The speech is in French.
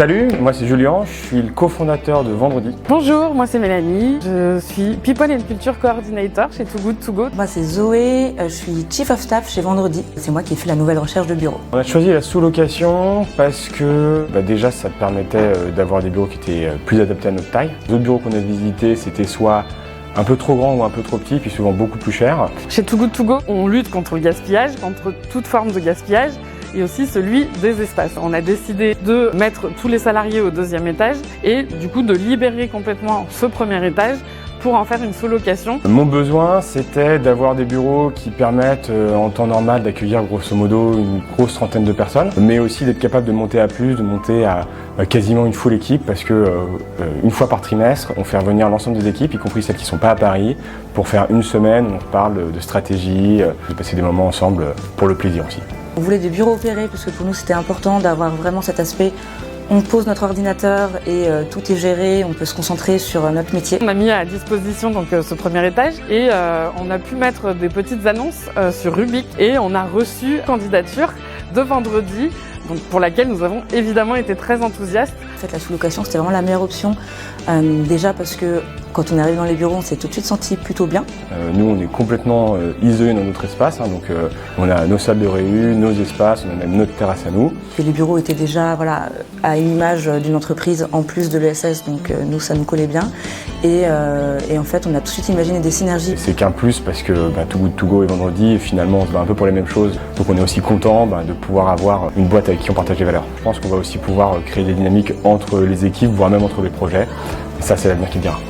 Salut, moi c'est Julien, je suis le cofondateur de Vendredi. Bonjour, moi c'est Mélanie, je suis People and Culture Coordinator chez Too Good To Go. Moi c'est Zoé, je suis Chief of Staff chez Vendredi. C'est moi qui ai fait la nouvelle recherche de bureau. On a choisi la sous-location parce que déjà ça permettait d'avoir des bureaux qui étaient plus adaptés à notre taille. Les autres bureaux qu'on a visités c'était soit un peu trop grand ou un peu trop petit, puis souvent beaucoup plus cher. Chez Too Good To Go, on lutte contre le gaspillage, contre toute forme de gaspillage, et aussi celui des espaces. On a décidé de mettre tous les salariés au deuxième étage et du coup de libérer complètement ce premier étage pour en faire une sous-location. Mon besoin, c'était d'avoir des bureaux qui permettent en temps normal d'accueillir grosso modo une grosse trentaine de personnes, mais aussi d'être capable de monter à plus, de monter à quasiment une full équipe, parce que une fois par trimestre, on fait revenir l'ensemble des équipes, y compris celles qui ne sont pas à Paris, pour faire une semaine où on parle de stratégie, de passer des moments ensemble pour le plaisir aussi. On voulait des bureaux opérés parce que pour nous c'était important d'avoir vraiment cet aspect. On pose notre ordinateur et tout est géré, on peut se concentrer sur notre métier. On a mis à disposition donc ce premier étage et on a pu mettre des petites annonces sur Rubik et on a reçu candidature de Vendredi, donc pour laquelle nous avons évidemment été très enthousiastes. En fait, la sous-location c'était vraiment la meilleure option, déjà parce que quand on est arrivé dans les bureaux, on s'est tout de suite senti plutôt bien. Nous, on est complètement isolés dans notre espace, donc on a nos salles de réunion, nos espaces, on a même notre terrasse à nous. Et les bureaux étaient déjà à une image d'une entreprise en plus de l'ESS, donc nous, ça nous collait bien. Et en fait, on a tout de suite imaginé des synergies. C'est qu'un plus parce que Too Good To Go et Vendredi, finalement, on se bat un peu pour les mêmes choses. Donc on est aussi content de pouvoir avoir une boîte avec qui on partage les valeurs. Je pense qu'on va aussi pouvoir créer des dynamiques entre les équipes, voire même entre les projets. Et ça, c'est l'avenir qui viendra.